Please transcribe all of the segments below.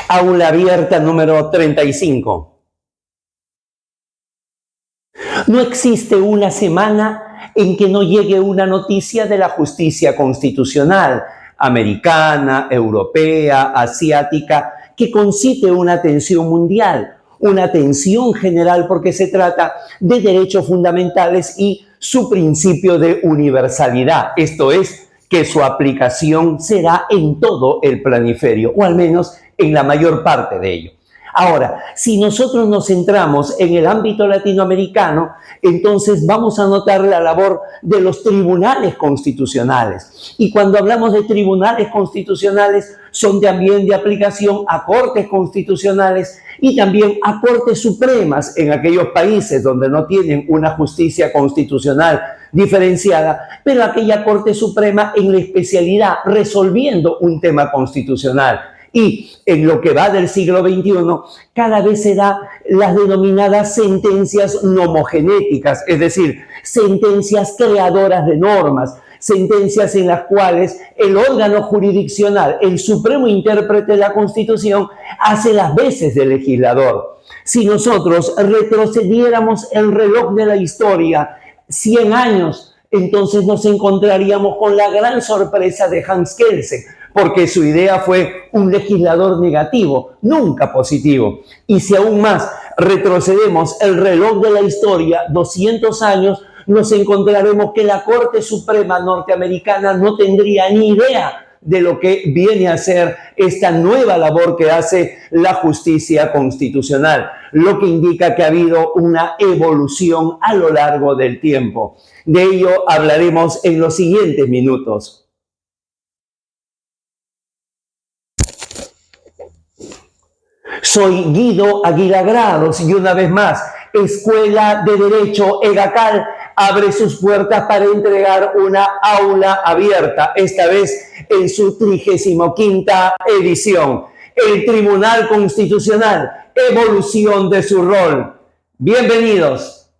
Aula abierta número 35. No existe una semana en que no llegue una noticia de la justicia constitucional, americana, europea, asiática, que concite una atención mundial, una atención general, porque se trata de derechos fundamentales y su principio de universalidad, esto es, que su aplicación será en todo el planiferio, o al menos en la mayor parte de ello. Ahora, si nosotros nos centramos en el ámbito latinoamericano, entonces vamos a notar la labor de los tribunales constitucionales. Y cuando hablamos de tribunales constitucionales, son también de aplicación a cortes constitucionales y también a cortes supremas en aquellos países donde no tienen una justicia constitucional diferenciada, pero aquella Corte Suprema en la especialidad resolviendo un tema constitucional. Y en lo que va del siglo XXI, cada vez se da las denominadas sentencias nomogenéticas, es decir, sentencias creadoras de normas, sentencias en las cuales el órgano jurisdiccional, el supremo intérprete de la Constitución, hace las veces de legislador. Si nosotros retrocediéramos el reloj de la historia 100 años, entonces nos encontraríamos con la gran sorpresa de Hans Kelsen, porque su idea fue un legislador negativo, nunca positivo. Y si aún más retrocedemos el reloj de la historia 200 años, nos encontraremos que la Corte Suprema norteamericana no tendría ni idea de lo que viene a ser esta nueva labor que hace la justicia constitucional, lo que indica que ha habido una evolución a lo largo del tiempo. De ello hablaremos en los siguientes minutos. Soy Guido Aguilar Grados y una vez más, Escuela de Derecho EGACAL abre sus puertas para entregar una aula abierta, esta vez en su 35ª edición. El Tribunal Constitucional, evolución de su rol. Bienvenidos.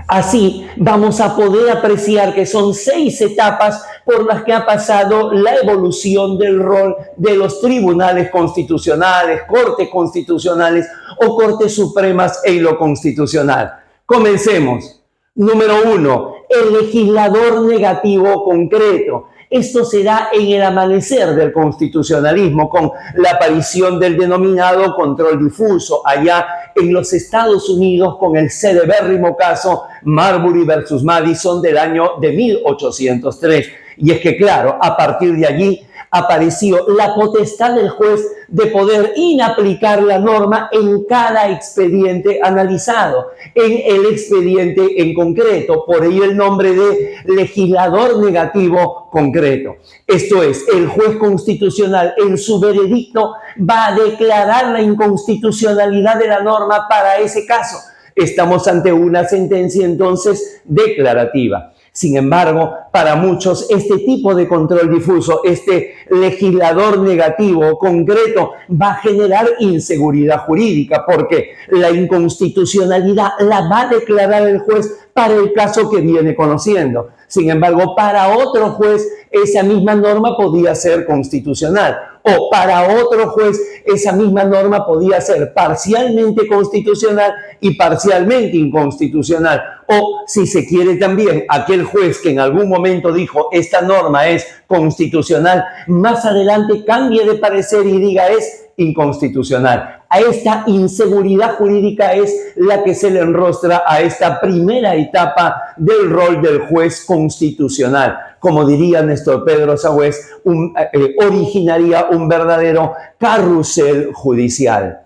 Así vamos a poder apreciar que son 6 etapas por las que ha pasado la evolución del rol de los tribunales constitucionales, cortes constitucionales o cortes supremas en lo constitucional. Comencemos. Número 1, el legislador negativo concreto. Esto se da en el amanecer del constitucionalismo con la aparición del denominado control difuso allá en los Estados Unidos con el celebérrimo caso Marbury versus Madison del año de 1803. Y es que, claro, a partir de allí apareció la potestad del juez de poder inaplicar la norma en cada expediente analizado, en el expediente en concreto, por ello el nombre de legislador negativo concreto. Esto es, el juez constitucional en su veredicto va a declarar la inconstitucionalidad de la norma para ese caso. Estamos ante una sentencia entonces declarativa. Sin embargo, para muchos este tipo de control difuso, este legislador negativo concreto va a generar inseguridad jurídica porque la inconstitucionalidad la va a declarar el juez para el caso que viene conociendo. Sin embargo, para otro juez esa misma norma podía ser constitucional o para otro juez esa misma norma podía ser parcialmente constitucional y parcialmente inconstitucional. O, si se quiere también, aquel juez que en algún momento dijo esta norma es constitucional, más adelante cambie de parecer y diga es inconstitucional. A esta inseguridad jurídica es la que se le enrostra a esta primera etapa del rol del juez constitucional. Como diría Néstor Pedro Sagüés, originaría un verdadero carrusel judicial.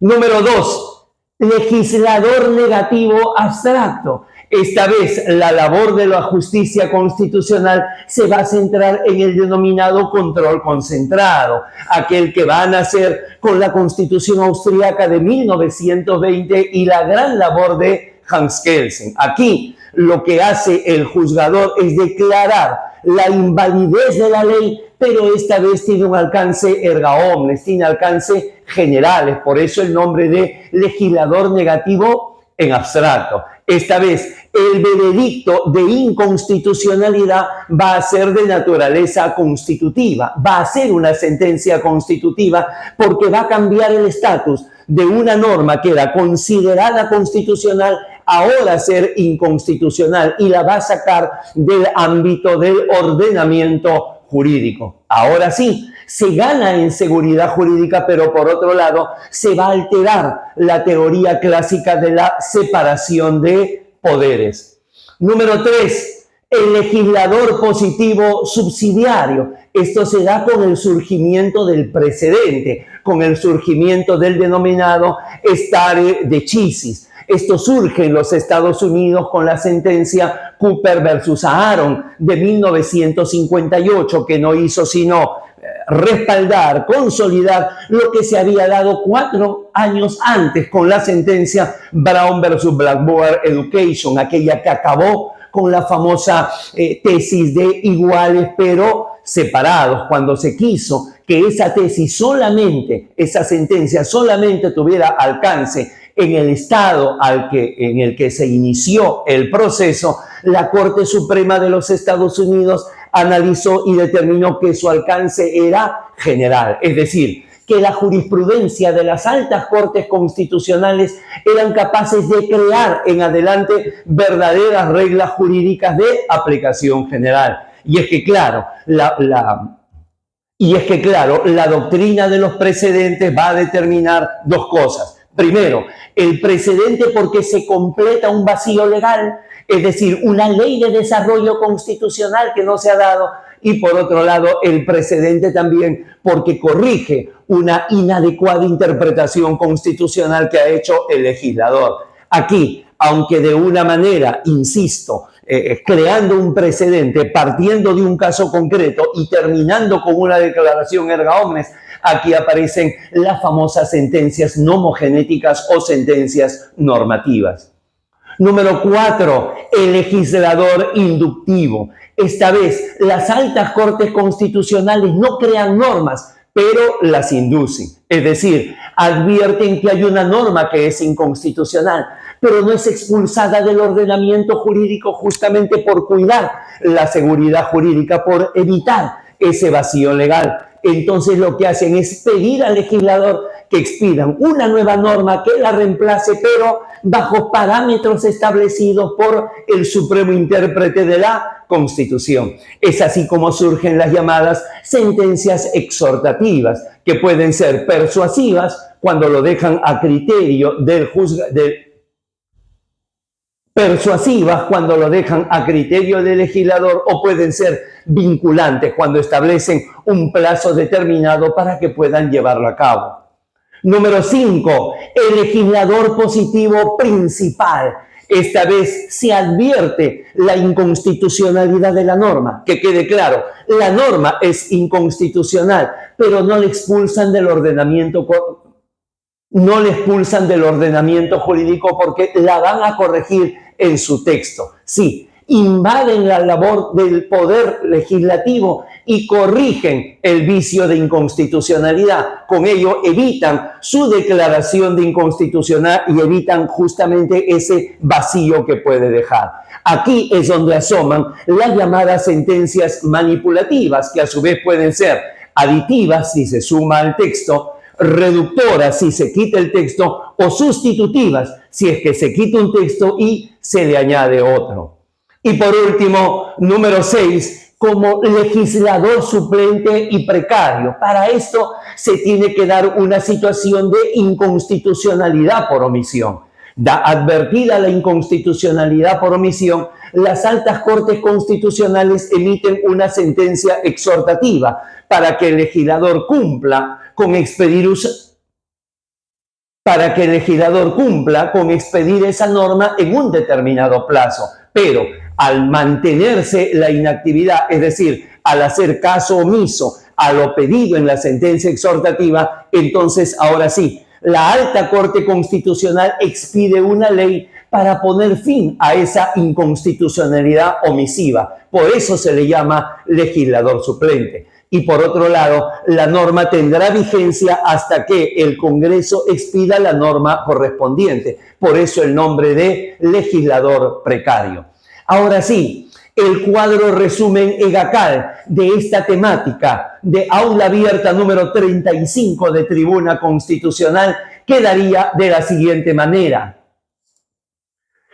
Número 2, legislador negativo abstracto. Esta vez la labor de la justicia constitucional se va a centrar en el denominado control concentrado, aquel que va a nacer con la Constitución austríaca de 1920 y la gran labor de Hans Kelsen. Aquí lo que hace el juzgador es declarar la invalidez de la ley, pero esta vez tiene un alcance erga omnes, tiene alcance generales, por eso el nombre de legislador negativo en abstracto. Esta vez, el veredicto de inconstitucionalidad va a ser de naturaleza constitutiva, va a ser una sentencia constitutiva porque va a cambiar el estatus de una norma que era considerada constitucional ahora ser inconstitucional y la va a sacar del ámbito del ordenamiento jurídico. Ahora sí, se gana en seguridad jurídica, pero por otro lado se va a alterar la teoría clásica de la separación de poderes. Número 3, el legislador positivo subsidiario. Esto se da con el surgimiento del precedente, con el surgimiento del denominado stare decisis. Esto surge en los Estados Unidos con la sentencia Cooper versus Aaron de 1958, que no hizo sino respaldar, consolidar lo que se había dado 4 años antes con la sentencia Brown versus Blackboard Education, aquella que acabó con la famosa tesis de iguales pero separados, cuando se quiso que esa tesis solamente, esa sentencia solamente tuviera alcance en el estado en el que se inició el proceso. La Corte Suprema de los Estados Unidos analizó y determinó que su alcance era general, es decir, que la jurisprudencia de las altas cortes constitucionales eran capaces de crear en adelante verdaderas reglas jurídicas de aplicación general. Y es que claro, la doctrina de los precedentes va a determinar 2 cosas. Primero, el precedente porque se completa un vacío legal, es decir, una ley de desarrollo constitucional que no se ha dado, y por otro lado, el precedente también porque corrige una inadecuada interpretación constitucional que ha hecho el legislador. Aquí, aunque de una manera, insisto, creando un precedente, partiendo de un caso concreto y terminando con una declaración erga omnes, aquí aparecen las famosas sentencias nomogenéticas o sentencias normativas. Número 4, el legislador inductivo. Esta vez, las altas cortes constitucionales no crean normas, pero las inducen. Es decir, advierten que hay una norma que es inconstitucional, pero no es expulsada del ordenamiento jurídico justamente por cuidar la seguridad jurídica, por evitar ese vacío legal. Entonces lo que hacen es pedir al legislador que expidan una nueva norma que la reemplace, pero bajo parámetros establecidos por el supremo intérprete de la Constitución. Es así como surgen las llamadas sentencias exhortativas, que pueden ser persuasivas cuando lo dejan a criterio del legislador, o pueden ser vinculantes cuando establecen un plazo determinado para que puedan llevarlo a cabo. Número 5, el legislador positivo principal. Esta vez se advierte la inconstitucionalidad de la norma. Que quede claro, la norma es inconstitucional, pero no le expulsan del ordenamiento jurídico porque la van a corregir en su texto. Sí, invaden la labor del poder legislativo y corrigen el vicio de inconstitucionalidad. Con ello evitan su declaración de inconstitucional y evitan justamente ese vacío que puede dejar. Aquí es donde asoman las llamadas sentencias manipulativas, que a su vez pueden ser aditivas si se suma al texto, reductoras si se quita el texto, o sustitutivas si es que se quita un texto y se le añade otro. Y por último, número 6, como legislador suplente y precario. Para esto se tiene que dar una situación de inconstitucionalidad por omisión. Advertida la inconstitucionalidad por omisión, las altas cortes constitucionales emiten una sentencia exhortativa para que el legislador cumpla con expedir esa norma en un determinado plazo. Pero al mantenerse la inactividad, es decir, al hacer caso omiso a lo pedido en la sentencia exhortativa, entonces ahora sí, la alta corte constitucional expide una ley para poner fin a esa inconstitucionalidad omisiva. Por eso se le llama legislador suplente. y por otro lado, la norma tendrá vigencia hasta que el Congreso expida la norma correspondiente. Por eso el nombre de legislador precario. Ahora sí, el cuadro resumen EGACAL de esta temática de aula abierta número 35 de Tribuna Constitucional quedaría de la siguiente manera.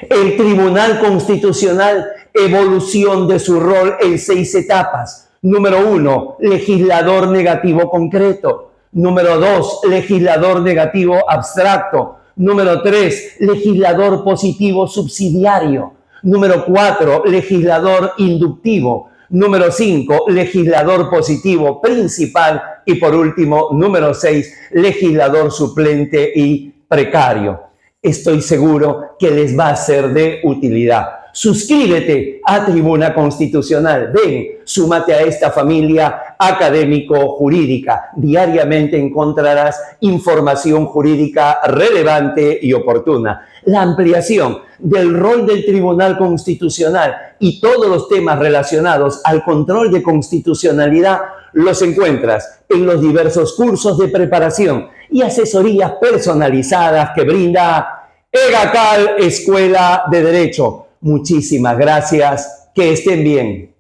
El Tribunal Constitucional, evolución de su rol en 6 etapas. Número 1, legislador negativo concreto. Número 2, legislador negativo abstracto. Número 3, legislador positivo subsidiario. Número 4, legislador inductivo. Número 5, legislador positivo principal. Y por último, número 6, legislador suplente y precario. Estoy seguro que les va a ser de utilidad. Suscríbete a Tribuna Constitucional. Ven, súmate a esta familia académico-jurídica. Diariamente encontrarás información jurídica relevante y oportuna. La ampliación del rol del Tribunal Constitucional y todos los temas relacionados al control de constitucionalidad los encuentras en los diversos cursos de preparación y asesorías personalizadas que brinda EGACAL Escuela de Derecho. Muchísimas gracias. Que estén bien.